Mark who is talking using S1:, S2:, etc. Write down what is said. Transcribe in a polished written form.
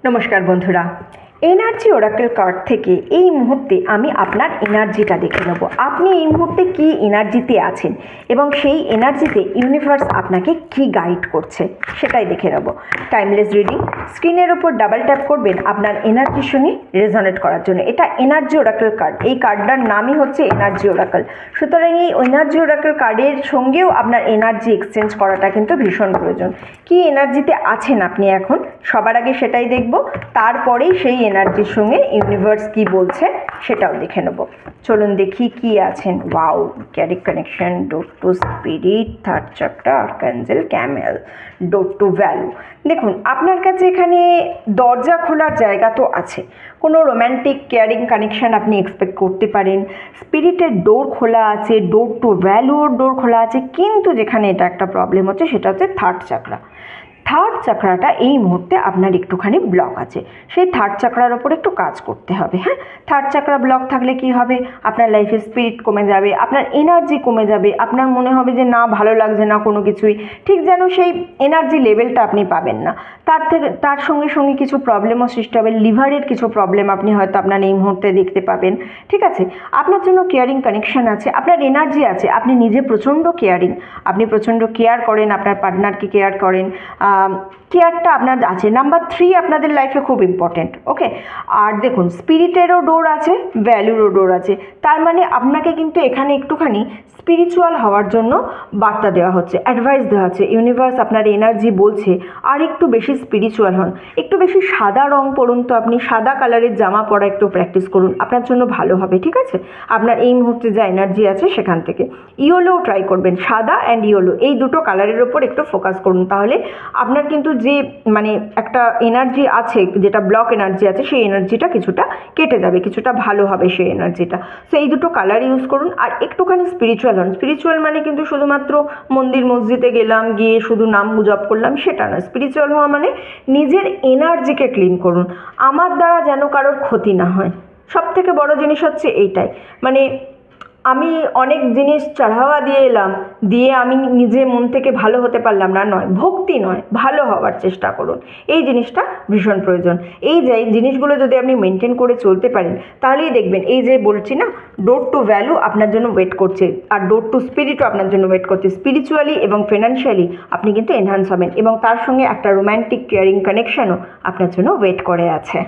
S1: নমস্কার বন্ধুরা, energy Oracle card থেকে এই মুহূর্তে আমি আপনার এনার্জিটা দেখে নেব। আপনি এই মুহূর্তে কি এনার্জিতে আছেন এবং সেই এনার্জিতে ইউনিভার্স আপনাকে কি গাইড করছে সেটাই দেখে নেব। টাইমলেস রিডিং, স্ক্রিনের ওপর ডাবল ট্যাপ করবেন আপনার এনার্জির সঙ্গে রেজনেট করার জন্য। এটা এনার্জি ওরাকেল কার্ড, এই কার্ডটার নামই হচ্ছে এনার্জি ওরাকেল। সুতরাং এই এনার্জি ওরাকেল কার্ডের সঙ্গেও আপনার এনার্জি এক্সচেঞ্জ করাটা কিন্তু ভীষণ প্রয়োজন। কি এনার্জিতে আছেন আপনি এখন, সবার আগে সেটাই দেখব, তারপরেই সেই এনার্জির সঙ্গে ইউনিভার্স কি বলছে সেটাও দেখে নেব। চলুন দেখি কি আছেন। Wow, Carrick connection, door to spirit, third chapter, archangel, Camel, door to value. দেখুন, আপনার কাছে এখানে দরজা খোলার জায়গা তো আছে, কোনো রোম্যান্টিক কেয়ারিং কানেকশান আপনি এক্সপেক্ট করতে পারেন। স্পিরিটের ডোর খোলা আছে, ডোর টু ভ্যালুর ডোর খোলা আছে, কিন্তু যেখানে এটা একটা প্রবলেম হচ্ছে সেটা হচ্ছে থার্ড চাকরা। থার্ড চাকরাটা এই মুহূর্তে আপনার একটুখানি ব্লক আছে, সেই থার্ড চাকরার ওপর একটু কাজ করতে হবে। হ্যাঁ, থার্ড চাকরা ব্লক থাকলে কি হবে, আপনার লাইফে স্পিরিট কমে যাবে, আপনার এনার্জি কমে যাবে, আপনার মনে হবে যে না ভালো লাগছে না কোনো কিছুই, ঠিক যেন সেই এনার্জি লেভেলটা আপনি পাবেন না। তার সঙ্গে সঙ্গে কিছু প্রবলেমও সৃষ্টি হবে, লিভারের কিছু প্রবলেম আপনি হয়তো আপনার এই মুহূর্তে দেখতে পাবেন। ঠিক আছে, আপনার জন্য কেয়ারিং কানেকশান আছে, আপনার এনার্জি আছে, আপনি নিজে প্রচণ্ড কেয়ারিং, আপনি প্রচণ্ড কেয়ার করেন, আপনার পার্টনারকে কেয়ার করেন, কেয়ারটা আপনার আছে। নাম্বার 3 আপনাদের লাইফে খুব ইম্পর্টেন্ট। ওকে, আর দেখুন স্পিরিটেরও ডোর আছে, ভ্যালুরও ডোর আছে, তার মানে আপনাকে কিন্তু এখানে একটুখানি স্পিরিচুয়াল হওয়ার জন্য বার্তা দেওয়া হচ্ছে, অ্যাডভাইস দেওয়া হচ্ছে। ইউনিভার্স আপনার এনার্জি বলছে আর একটু বেশি স্পিরিচুয়াল হন, একটু বেশি সাদা রং পরুন, তো আপনি সাদা কালারের জামা পরা একটু প্র্যাকটিস করুন, আপনার জন্য ভালো হবে। ঠিক আছে, আপনার এই মুহূর্তে যা এনার্জি আছে সেখান থেকে ইয়েলোও ট্রাই করবেন, সাদা অ্যান্ড ইয়েলো এই দুটো কালারের ওপর একটু ফোকাস করুন, তাহলে আপনার কিন্তু যে মানে একটা এনার্জি আছে, যেটা ব্লক এনার্জি আছে, সেই এনার্জিটা কিছুটা কেটে যাবে, কিছুটা ভালো হবে সেই এনার্জিটা। সো এই দুটো কালার ইউজ করুন, আর একটুখানি স্পিরিচুয়াল হন। স্পিরিচুয়াল মানে কিন্তু শুধুমাত্র মন্দির মসজিদে গেলাম, গিয়ে শুধু নাম জপ করলাম সেটা না। স্পিরিচুয়াল হওয়া মানে নিজের এনার্জিকে ক্লিন করুন, আমার দ্বারা যেন কারোর ক্ষতি না হয়। সব থেকে বড় জিনিস হচ্ছে এইটাই, মানে আমি অনেক জিনিস চড়াওয়া দিয়ে এলাম, দিয়ে আমি নিজে মন থেকে ভালো হতে পারলাম না, নয়, ভক্তি নয়, ভালো হওয়ার চেষ্টা করুন। এই জিনিসটা ভীষণ প্রয়োজন। এই যে জিনিসগুলো যদি আপনি মেনটেন করে চলতে পারেন, তাহলেই দেখবেন এই যে বলছি না, ডোর টু ভ্যালু আপনার জন্য ওয়েট করছে, আর ডোর টু স্পিরিটও আপনার জন্য ওয়েট করছে। স্পিরিচুয়ালি এবং ফিনান্সিয়ালি আপনি কিন্তু এনহ্যান্স হবেন, এবং তার সঙ্গে একটা রোম্যান্টিক কেয়ারিং কানেকশানও আপনার জন্য ওয়েট করে আছে।